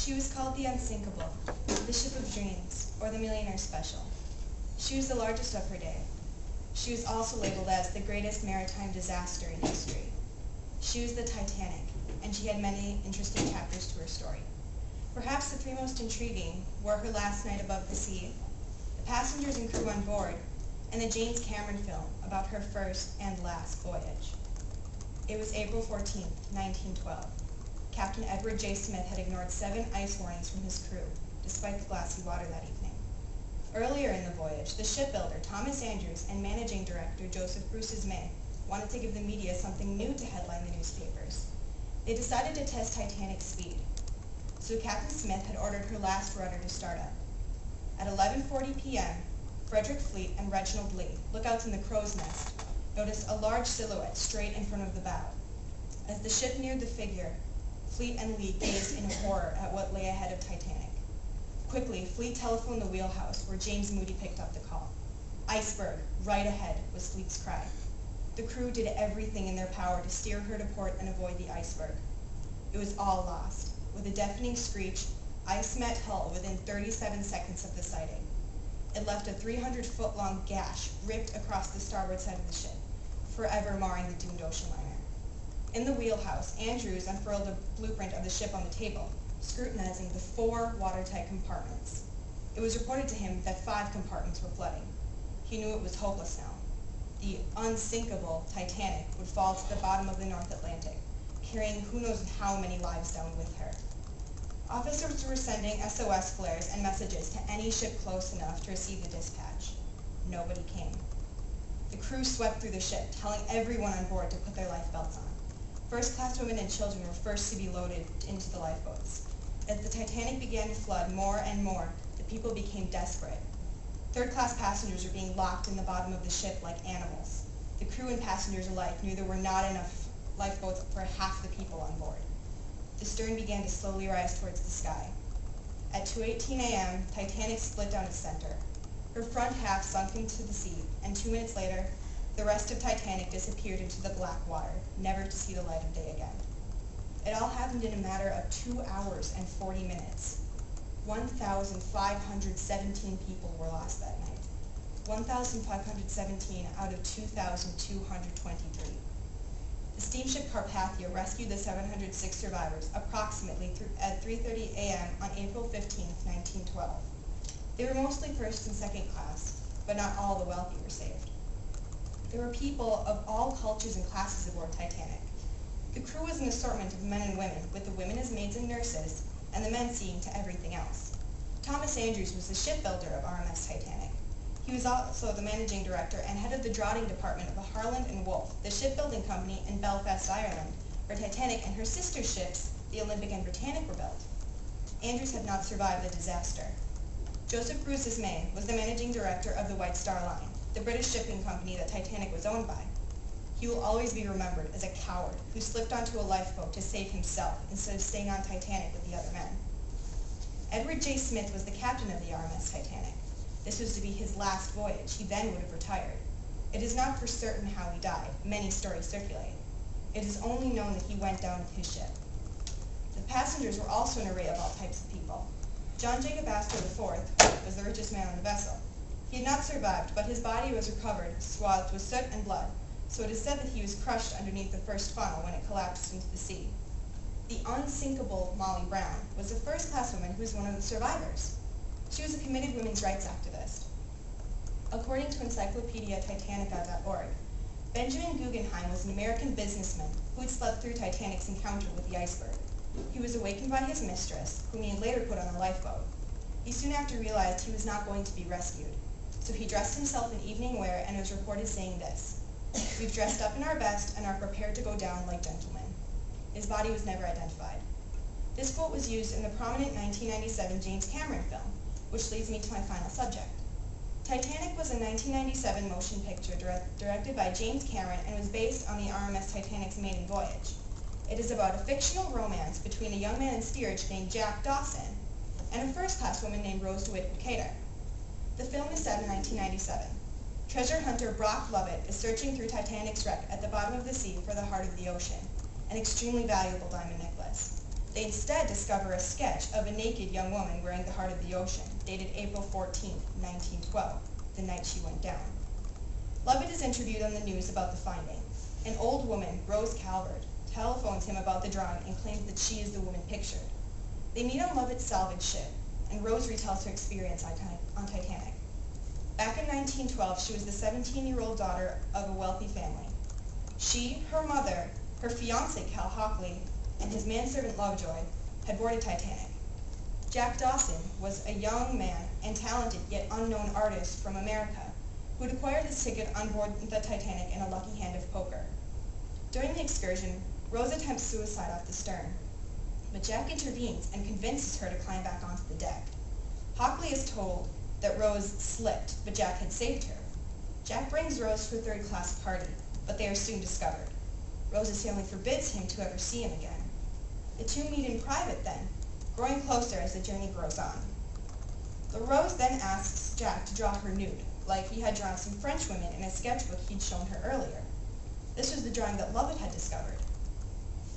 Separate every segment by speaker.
Speaker 1: She was called the Unsinkable, the Ship of Dreams, or the Millionaire Special. She was the largest of her day. She was also labeled as the greatest maritime disaster in history. She was the Titanic, and she had many interesting chapters to her story. Perhaps the three most intriguing were her last night above the sea, the passengers and crew on board, and the James Cameron film about her first and last voyage. It was April 14, 1912. Captain Edward J. Smith had ignored 7 ice warnings from his crew, despite the glassy water that evening. Earlier in the voyage, the shipbuilder Thomas Andrews and managing director Joseph Bruce's May wanted to give the media something new to headline the newspapers. They decided to test Titanic's speed. So Captain Smith had ordered her last rudder to start up. At 11:40 p.m., Frederick Fleet and Reginald Lee, lookouts in the crow's nest, noticed a large silhouette straight in front of the bow. As the ship neared the figure, Fleet and Lee gazed in horror at what lay ahead of Titanic. Quickly, Fleet telephoned the wheelhouse, where James Moody picked up the call. "Iceberg, right ahead," was Fleet's cry. The crew did everything in their power to steer her to port and avoid the iceberg. It was all lost. With a deafening screech, ice met hull within 37 seconds of the sighting. It left a 300-foot-long gash ripped across the starboard side of the ship, forever marring the doomed ocean liner. In the wheelhouse, Andrews unfurled a blueprint of the ship on the table, scrutinizing the 4 watertight compartments. It was reported to him that 5 compartments were flooding. He knew it was hopeless now. The unsinkable Titanic would fall to the bottom of the North Atlantic, carrying who knows how many lives down with her. Officers were sending SOS flares and messages to any ship close enough to receive the dispatch. Nobody came. The crew swept through the ship, telling everyone on board to put their life belts on. First-class women and children were first to be loaded into the lifeboats. As the Titanic began to flood more and more, the people became desperate. Third-class passengers were being locked in the bottom of the ship like animals. The crew and passengers alike knew there were not enough lifeboats for half the people on board. The stern began to slowly rise towards the sky. At 2:18 a.m., Titanic split down its center. Her front half sunk into the sea, and 2 minutes later, the rest of Titanic disappeared into the black water, never to see the light of day again. It all happened in a matter of 2 hours and 40 minutes. 1,517 people were lost that night. 1,517 out of 2,223. The steamship Carpathia rescued the 706 survivors approximately at 3:30 a.m. on April 15, 1912. They were mostly first and second class, but not all the wealthy were saved. There were people of all cultures and classes aboard Titanic. The crew was an assortment of men and women, with the women as maids and nurses, and the men seeing to everything else. Thomas Andrews was the shipbuilder of RMS Titanic. He was also the managing director and head of the draughting department of the Harland and Wolff, the shipbuilding company in Belfast, Ireland, where Titanic and her sister ships, the Olympic and Britannic, were built. Andrews had not survived the disaster. Joseph Bruce's May was the managing director of the White Star Line, the British shipping company that Titanic was owned by. He will always be remembered as a coward who slipped onto a lifeboat to save himself instead of staying on Titanic with the other men. Edward J. Smith was the captain of the RMS Titanic. This was to be his last voyage. He then would have retired. It is not for certain how he died. Many stories circulate. It is only known that he went down with his ship. The passengers were also an array of all types of people. John Jacob Astor IV was the richest man on the vessel. He had not survived, but his body was recovered, swathed with soot and blood, so it is said that he was crushed underneath the first funnel when it collapsed into the sea. The unsinkable Molly Brown was the first-class woman who was one of the survivors. She was a committed women's rights activist. According to encyclopediatitanica.org, Benjamin Guggenheim was an American businessman who had slept through Titanic's encounter with the iceberg. He was awakened by his mistress, whom he had later put on a lifeboat. He soon after realized he was not going to be rescued, so he dressed himself in evening wear and was reported saying this: "We've dressed up in our best and are prepared to go down like gentlemen." His body was never identified. This quote was used in the prominent 1997 James Cameron film, which leads me to my final subject. Titanic was a 1997 motion picture directed by James Cameron and was based on the RMS Titanic's maiden voyage. It is about a fictional romance between a young man in steerage named Jack Dawson and a first-class woman named Rose DeWitt Decatur. The film is set in 1997. Treasure hunter Brock Lovett is searching through Titanic's wreck at the bottom of the sea for the heart of the ocean, an extremely valuable diamond necklace. They instead discover a sketch of a naked young woman wearing the heart of the ocean, dated April 14, 1912, the night she went down. Lovett is interviewed on the news about the finding. An old woman, Rose Calvert, telephones him about the drawing and claims that she is the woman pictured. They meet on Lovett's salvage ship, and Rose retells her experience on Titanic. Back in 1912, she was the 17-year-old daughter of a wealthy family. She, her mother, her fiancé, Cal Hockley, and his manservant Lovejoy had boarded Titanic. Jack Dawson was a young man and talented yet unknown artist from America who had acquired his ticket on board the Titanic in a lucky hand of poker. During the excursion, Rose attempts suicide off the stern, but Jack intervenes and convinces her to climb back onto the deck. Hockley is told that Rose slipped, but Jack had saved her. Jack brings Rose to a third-class party, but they are soon discovered. Rose's family forbids him to ever see him again. The two meet in private then, growing closer as the journey grows on. Rose then asks Jack to draw her nude, like he had drawn some French women in a sketchbook he'd shown her earlier. This was the drawing that Lovett had discovered.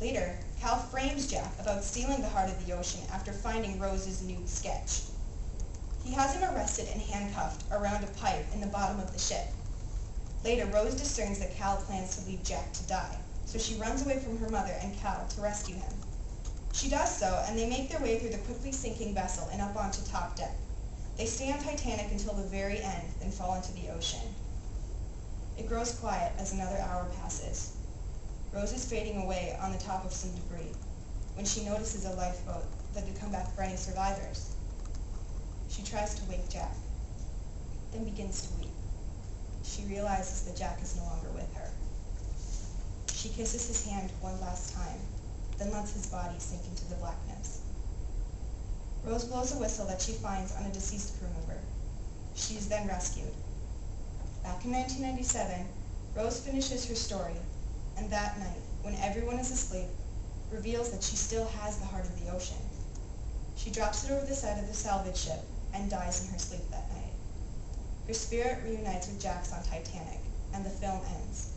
Speaker 1: Later, Cal frames Jack about stealing the heart of the ocean after finding Rose's nude sketch. He has him arrested and handcuffed around a pipe in the bottom of the ship. Later, Rose discerns that Cal plans to leave Jack to die, so she runs away from her mother and Cal to rescue him. She does so, and they make their way through the quickly sinking vessel and up onto top deck. They stay on Titanic until the very end, then fall into the ocean. It grows quiet as another hour passes. Rose is fading away on the top of some debris when she notices a lifeboat that had come back for any survivors. She tries to wake Jack, then begins to weep. She realizes that Jack is no longer with her. She kisses his hand one last time, then lets his body sink into the blackness. Rose blows a whistle that she finds on a deceased crew member. She is then rescued. Back in 1997, Rose finishes her story, and that night, when everyone is asleep, reveals that she still has the heart of the ocean. She drops it over the side of the salvage ship and dies in her sleep that night. Her spirit reunites with Jack's on Titanic, and the film ends.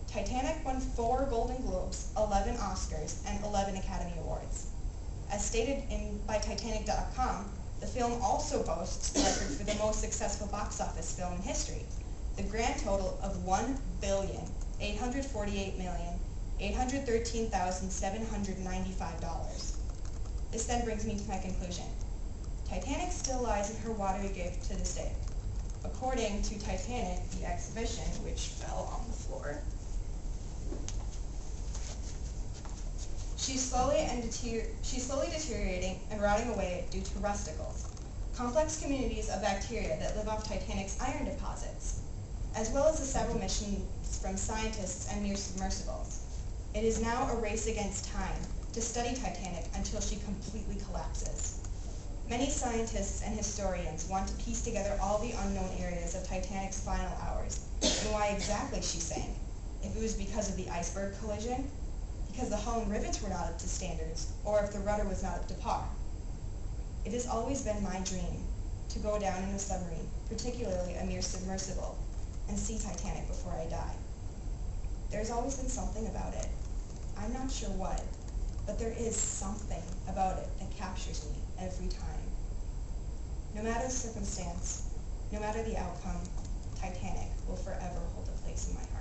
Speaker 1: Titanic won 4 Golden Globes, 11 Oscars, and 11 Academy Awards. As stated by Titanic.com, the film also boasts the record for the most successful box office film in history, the grand total of $1,848,813,795. This then brings me to my conclusion. Titanic still lies in her watery grave to this day. According to Titanic, the exhibition, which fell on the floor, she's slowly deteriorating and rotting away due to rusticles, complex communities of bacteria that live off Titanic's iron deposits, as well as the several missions from scientists and mere submersibles. It is now a race against time to study Titanic until she completely collapses. Many scientists and historians want to piece together all the unknown areas of Titanic's final hours and why exactly she sank. If it was because of the iceberg collision, because the hull and rivets were not up to standards, or if the rudder was not up to par. It has always been my dream to go down in a submarine, particularly a mere submersible, and see Titanic before I die. There's always been something about it. I'm not sure what, but there is something about it that captures me every time. No matter the circumstance, no matter the outcome, Titanic will forever hold a place in my heart.